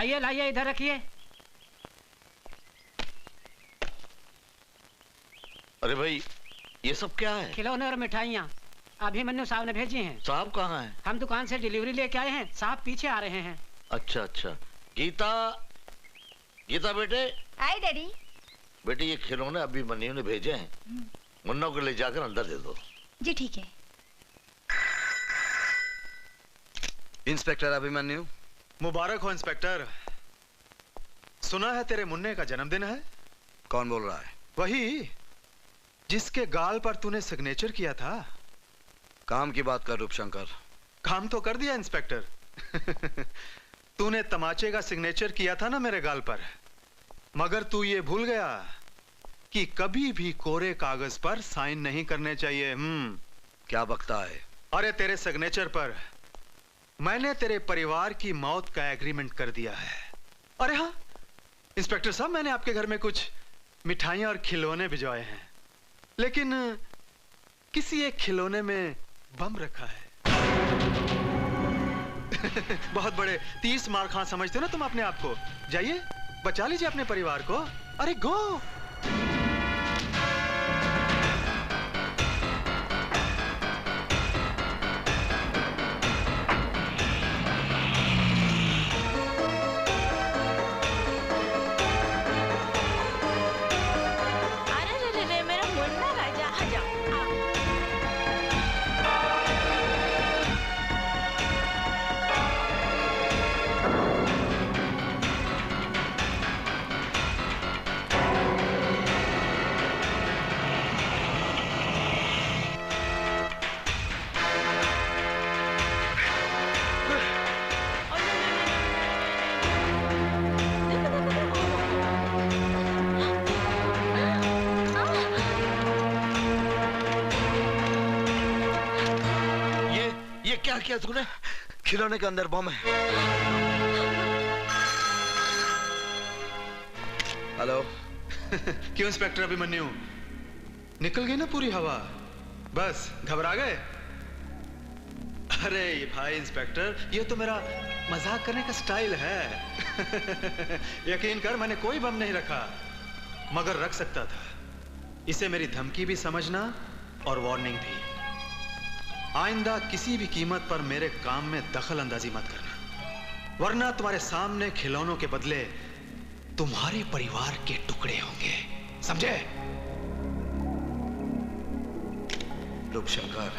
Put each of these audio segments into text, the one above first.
लाइए लाइए, इधर रखिए। अरे भाई, ये सब क्या है? खिलौने और मिठाइयाँ अभिमन्यु साहब ने भेजी हैं। साहब कहाँ हैं? हम दुकान से डिलीवरी लेके आए हैं, साहब पीछे आ रहे हैं। अच्छा अच्छा। गीता, गीता बेटे। हाय डैडी। बेटे ये खिलौने अभिमन्यु ने भेजे हैं, मुन्ना को ले जाकर अंदर दे दो। जी ठीक है। इंस्पेक्टर अभिमन्यु। मुबारक हो इंस्पेक्टर। सुना है तेरे मुन्ने का जन्मदिन है। कौन बोल रहा है? वही जिसके गाल पर तूने सिग्नेचर किया था। काम की बात कर रूपशंकर। काम तो कर दिया इंस्पेक्टर। तूने तमाचे का सिग्नेचर किया था ना मेरे गाल पर, मगर तू ये भूल गया कि कभी भी कोरे कागज पर साइन नहीं करने चाहिए। क्या बकता है? अरे तेरे सिग्नेचर पर मैंने तेरे परिवार की मौत का एग्रीमेंट कर दिया है। अरे हाँ इंस्पेक्टर साहब, मैंने आपके घर में कुछ मिठाइयां और खिलौने भिजवाए हैं, लेकिन किसी एक खिलौने में बम रखा है। बहुत बड़े 30 मार खां समझते हो ना तुम अपने आप को। जाइए बचा लीजिए अपने परिवार को। अरे गो। क्या किया तूने? खिलौने के अंदर बम है। हेलो। क्यों इंस्पेक्टर अभिमन्यु, निकल गई ना पूरी हवा? बस घबरा गए? अरे भाई इंस्पेक्टर, ये तो मेरा मजाक करने का स्टाइल है। यकीन कर मैंने कोई बम नहीं रखा, मगर रख सकता था। इसे मेरी धमकी भी समझना और वार्निंग भी। आइंदा किसी भी कीमत पर मेरे काम में दखल अंदाजी मत करना, वरना तुम्हारे सामने खिलौनों के बदले तुम्हारे परिवार के टुकड़े होंगे, समझे? रूपशंकर,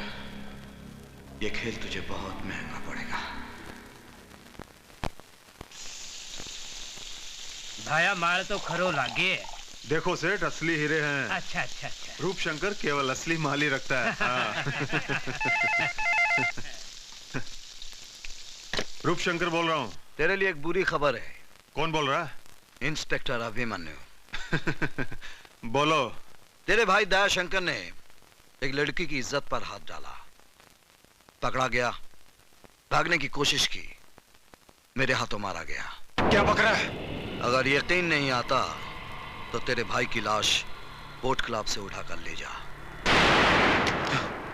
ये खेल तुझे बहुत महंगा पड़ेगा। भाया मार तो खरो लागे। देखो सेठ, असली हीरे हैं। अच्छा अच्छा अच्छा। रूपशंकर केवल असली माल ही रखता है। हाँ। रूपशंकर बोल रहा हूँ। तेरे लिए एक बुरी खबर है। कौन बोल रहा है? इंस्पेक्टर अभिमन्यु। बोलो। तेरे भाई दयाशंकर ने एक लड़की की इज्जत पर हाथ डाला, पकड़ा गया, भागने की कोशिश की, मेरे हाथों मारा गया। क्या बक रहा है? अगर यकीन नहीं आता तो तेरे भाई की लाश बोट क्लब से उठाकर ले जा।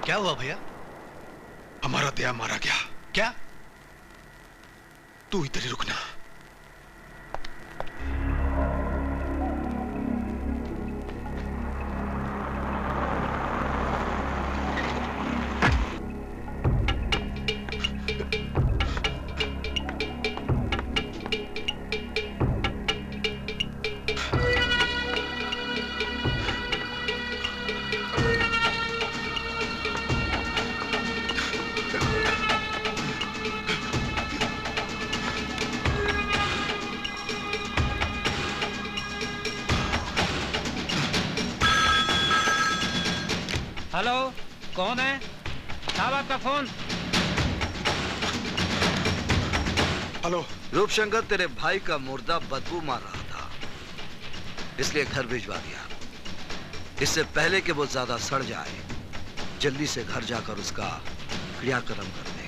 क्या हुआ भैया? हमारा दया मारा गया। क्या? तू इधर ही रुकना। हेलो, कौन है? साहब आपका फोन। हेलो। रूपशंकर, तेरे भाई का मुर्दा बदबू मार रहा था, इसलिए घर भिजवा दिया। इससे पहले कि वो ज्यादा सड़ जाए, जल्दी से घर जाकर उसका क्रियाक्रम कर दे।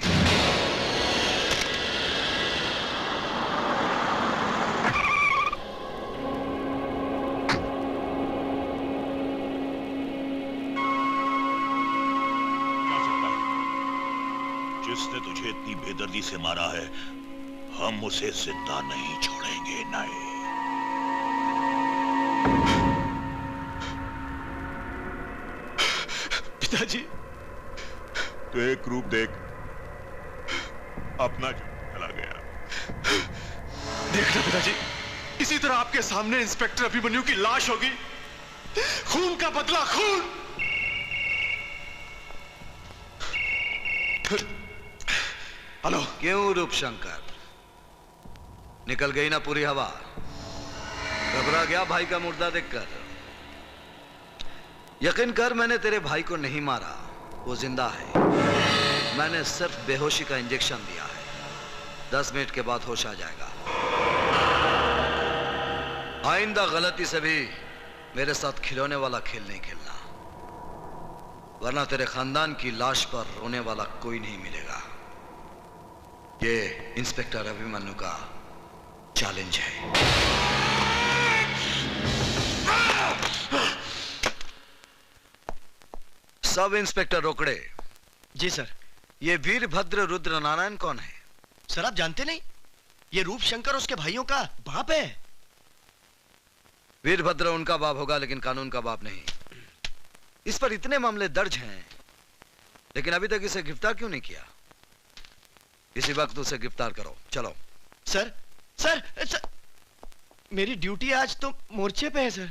जिसने तुझे इतनी बेदर्दी से मारा है, हम उसे जिंदा नहीं छोड़ेंगे, नहीं। पिताजी, तो एक रूप देख, अपना चला गया। देखना पिताजी, इसी तरह आपके सामने इंस्पेक्टर अभिमन्यु की लाश होगी। खून का बदला, खून। हेलो। क्यों रूपशंकर, निकल गई ना पूरी हवा? घबरा गया भाई का मुर्दा देखकर? यकीन कर, मैंने तेरे भाई को नहीं मारा, वो जिंदा है। मैंने सिर्फ बेहोशी का इंजेक्शन दिया है। 10 मिनट के बाद होश आ जाएगा। आइंदा गलती से भी मेरे साथ खिलौने वाला खेल नहीं खेलना, वरना तेरे खानदान की लाश पर रोने वाला कोई नहीं मिलेगा। ये इंस्पेक्टर अभिमन्यु का चैलेंज है। सब इंस्पेक्टर रोकड़े। जी सर। ये वीरभद्र रुद्र नारायण कौन है? सर आप जानते नहीं? ये रूपशंकर उसके भाइयों का बाप है। वीरभद्र उनका बाप होगा, लेकिन कानून का बाप नहीं। इस पर इतने मामले दर्ज हैं, लेकिन अभी तक इसे गिरफ्तार क्यों नहीं किया? इसी वक्त उसे गिरफ्तार करो, चलो। सर सर, सर मेरी ड्यूटी आज तो मोर्चे पे है सर।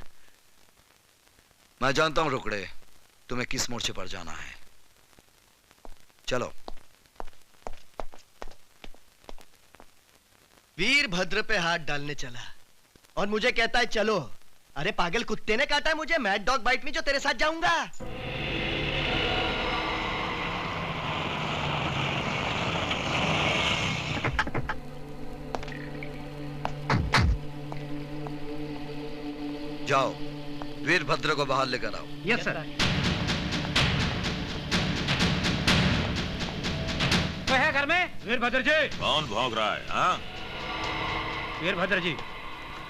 मैं जानता हूं रोकड़े, तुम्हें किस मोर्चे पर जाना है। चलो। वीरभद्र पे हाथ डालने चला और मुझे कहता है चलो। अरे पागल कुत्ते ने काटा है मुझे, मैड डॉग बाइट में, जो तेरे साथ जाऊंगा। जाओ, वीरभद्र को बाहर लेकर आओ। Yes sir. कोई है घर में? वीरभद्र जी। कौन भौंक रहा है? हाँ, वीरभद्र जी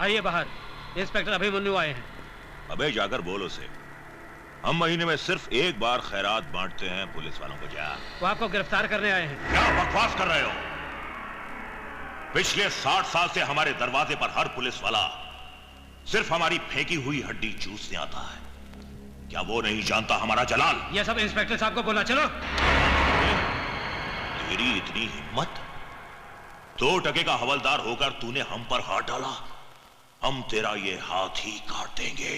आइए बाहर, इंस्पेक्टर अभिमन्यु आए हैं। अबे जाकर बोल उसे, हम महीने में सिर्फ एक बार खैरात बांटते हैं पुलिस वालों को। जा। वो आपको गिरफ्तार करने आए हैं। क्या बकवास कर रहे हो? पिछले 60 साल से हमारे दरवाजे पर हर पुलिस वाला सिर्फ हमारी फेंकी हुई हड्डी चूसने आता है। क्या वो नहीं जानता हमारा जलाल? ये सब इंस्पेक्टर साहब को बोला। चलो। तेरी इतनी हिम्मत? 2 टके का हवलदार होकर तूने हम पर हाथ डाला? हम तेरा ये हाथ ही काट देंगे।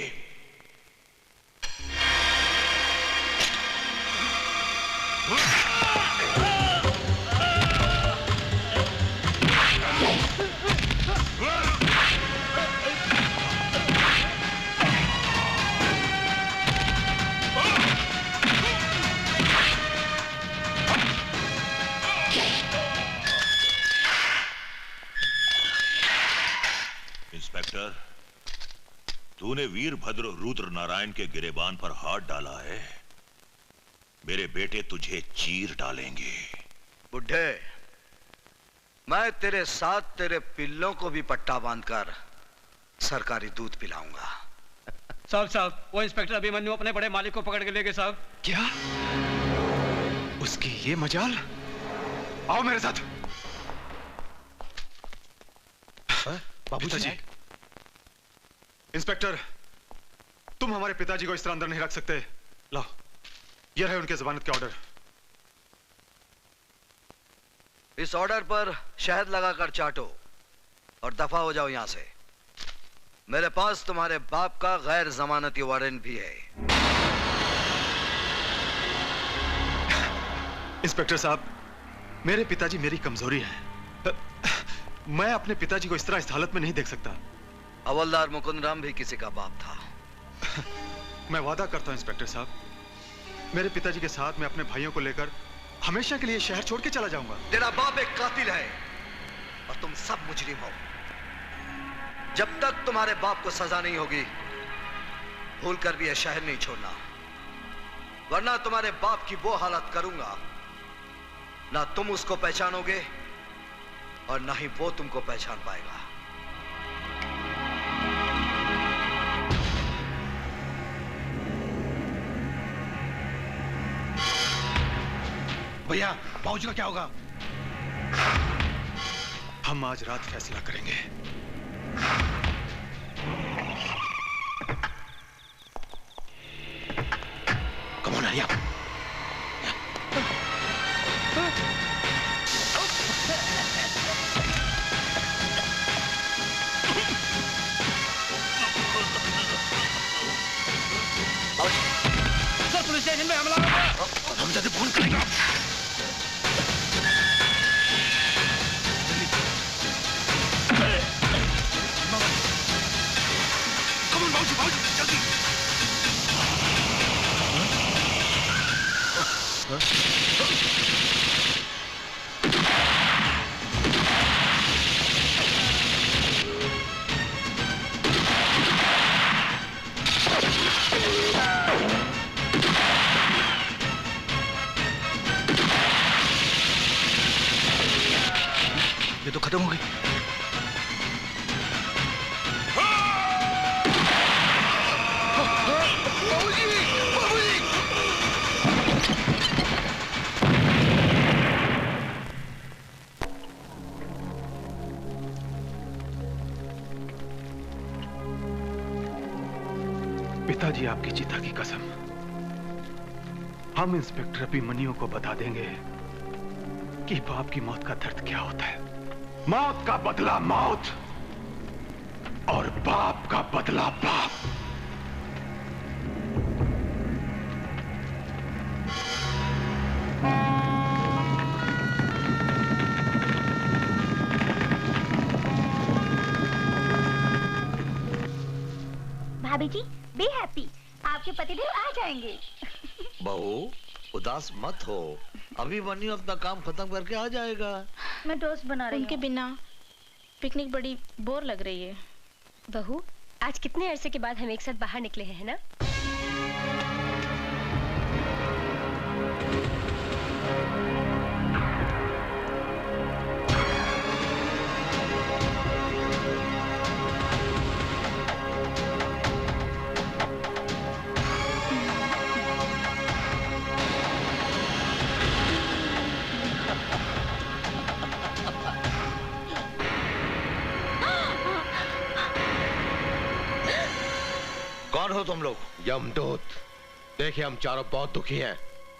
इंस्पेक्टर, तूने वीरभद्र रुद्र नारायण के गिरेबान पर हाथ डाला है। मेरे बेटे तुझे चीर डालेंगे। बुढ़े, मैं तेरे साथ तेरे पिल्लों को भी पट्टा बांधकर सरकारी दूध पिलाऊंगा। साहब, वो इंस्पेक्टर अभिमन्यु अपने बड़े मालिक को पकड़ के ले गए साहब। क्या? उसकी ये मजाल? आओ मेरे साथ। पिताजी। इंस्पेक्टर, तुम हमारे पिताजी को इस तरह अंदर नहीं रख सकते। लाओ, ये रहे उनके जमानत के ऑर्डर। इस ऑर्डर पर शहद लगाकर चाटो और दफा हो जाओ यहां से। मेरे पास तुम्हारे बाप का गैर जमानती वारंट भी है। इंस्पेक्टर साहब, मेरे पिताजी मेरी कमजोरी है। मैं अपने पिताजी को इस तरह इस हालत में नहीं देख सकता। हवलदार मुकुंद राम भी किसी का बाप था। मैं वादा करता हूं इंस्पेक्टर साहब, मेरे पिताजी के साथ मैं अपने भाइयों को लेकर हमेशा के लिए शहर छोड़ के चला जाऊंगा। तेरा बाप एक कातिल है और तुम सब मुजरिम हो। जब तक तुम्हारे बाप को सजा नहीं होगी, भूल कर भी यह शहर नहीं छोड़ना, वरना तुम्हारे बाप की वो हालत करूंगा, ना तुम उसको पहचानोगे और ना ही वो तुमको पहचान पाएगा। भैया, बाबूजी का क्या होगा? हम आज रात फैसला करेंगे। Come on Arya. Sir police station में हमला हो गया। हम जल्दी फोन करेंगे। कम ऑन बाबूजी, बाबूजी जल्दी। ये तो खत्म हो गई। बाबूजी, बाबूजी। पिताजी, आपकी चिता की कसम, हम इंस्पेक्टर अभिमन्यु को बता देंगे कि बाप की मौत का दर्द क्या होता है। मौत का बदला मौत और बाप का बदला बाप। भाभी जी बी हैप्पी, आपके पतिदेव आ जाएंगे। बहू उदास मत हो, अभिमन्यु अपना काम खत्म करके आ जाएगा। मैं टोस्ट बना रही हूँ। उनके बिना पिकनिक बड़ी बोर लग रही है। बहू, आज कितने अरसे के बाद हम एक साथ बाहर निकले हैं ना? कौन हो तुम लोग? यमदूत। देखिए हम चारों बहुत दुखी हैं।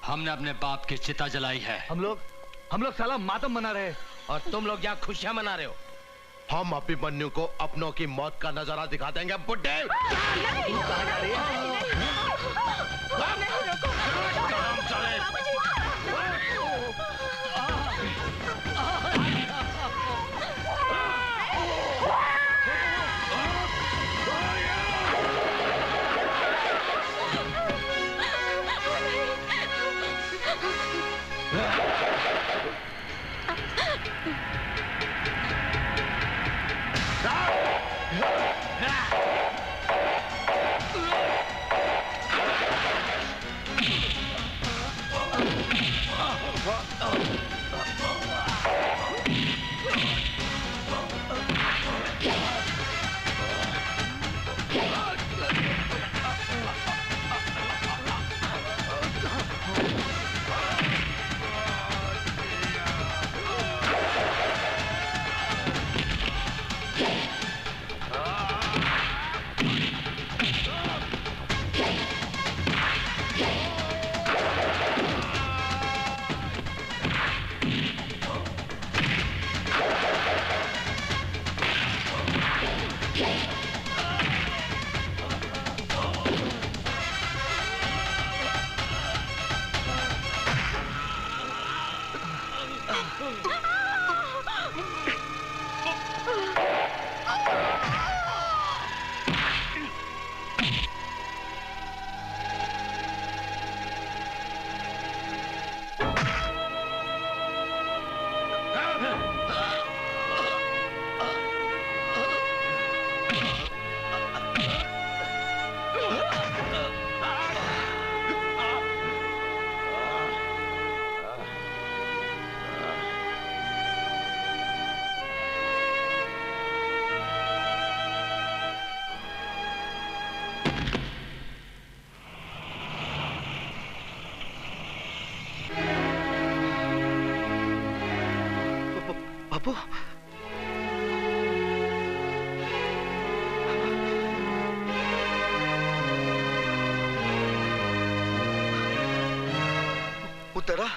हमने अपने बाप की चिता जलाई है। हम लोग साला मातम मना रहे हैं और तुम लोग यहाँ खुशियां मना रहे हो। हम अभिमन्यु को अपनों की मौत का नजारा दिखा देंगे बुड्ढे। बापू, उतरा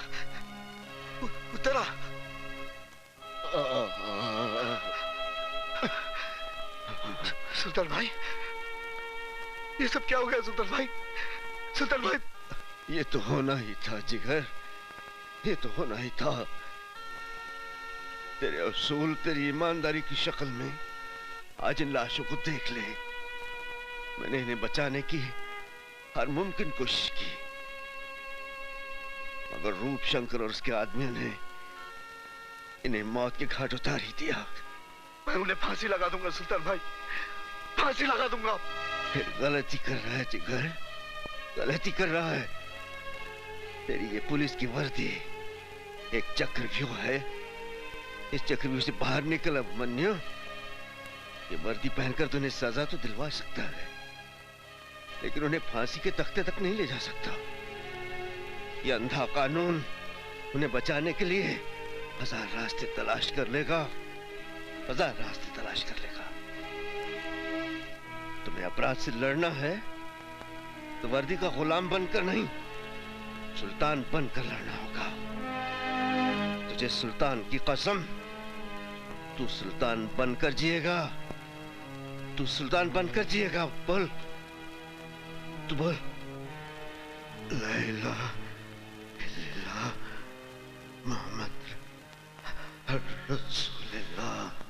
उतरा। सुल्तान भाई, ये सब क्या हो गया सुल्तान भाई? सुल्तान भाई, ये तो होना ही था जिगर, ये तो होना ही था। तेरे उसूल, तेरी ईमानदारी की शक्ल में आज इन लाशों को देख ले। मैंने इन्हें बचाने की हर मुमकिन कोशिश की, मगर रूप शंकर और उसके आदमियों ने इन्हें मौत के घाट उतार ही दिया। मैं उन्हें फांसी लगा दूंगा सुल्तान भाई, फांसी लगा दूंगा। फिर गलती कर रहा है जिगर, गलती कर रहा है। तेरी ये पुलिस की वर्दी एक चक्रव्यूह है। इस चक्रव्यूह से बाहर निकल अभिमन्यु। ये वर्दी पहनकर तूने सजा तो दिलवा सकता है, लेकिन उन्हें फांसी के तख्ते तक नहीं ले जा सकता। ये अंधा कानून उन्हें बचाने के लिए हजार रास्ते तलाश कर लेगा, हजार रास्ते तलाश कर लेगा। तुम्हें अपराध से लड़ना है तो वर्दी का गुलाम बनकर नहीं, सुल्तान बनकर लड़ना होगा। तुझे सुल्तान की कसम, तू सुल्तान बनकर जिएगा, तू सुल्तान बनकर जिएगा। बोल, तू बोल। ला इलाहा इल्लल्लाह मोहम्मद रसूलुल्लाह।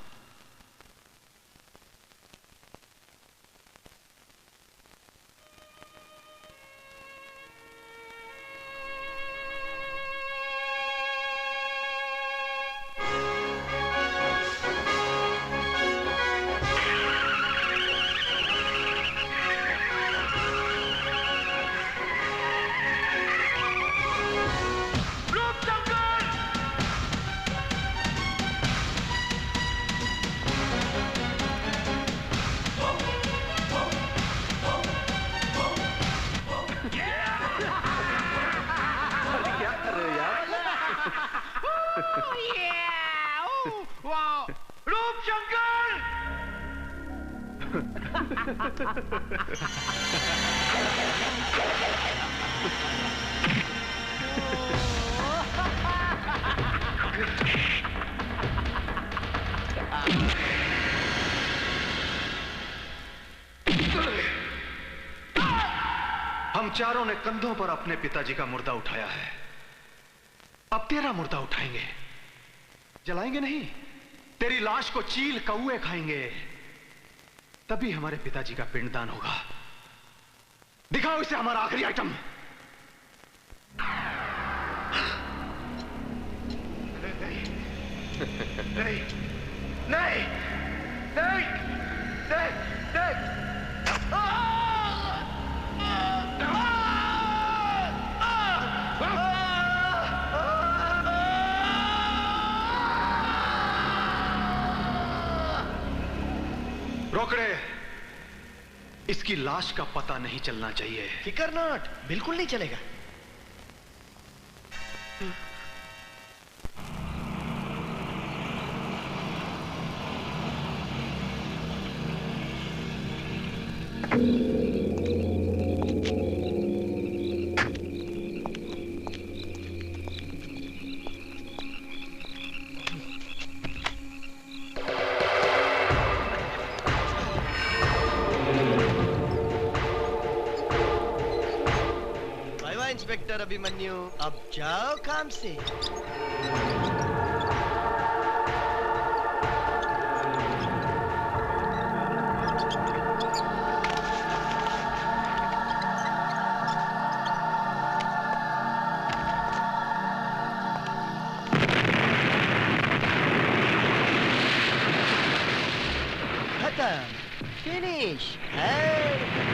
हम चारों ने कंधों पर अपने पिताजी का मुर्दा उठाया है, अब तेरा मुर्दा उठाएंगे। जलाएंगे नहीं, तेरी लाश को चील कौए खाएंगे, तभी हमारे पिताजी का पिंडदान होगा। दिखाओ इसे हमारा आखिरी आइटम। नहीं नहीं नहीं नहीं नहीं। रोकड़े, इसकी लाश का पता नहीं चलना चाहिए। फिकर नॉट, बिल्कुल नहीं चलेगा। इंस्पेक्टर अभिमन्यु, अब जाओ काम से। खत्म, फिनिश है।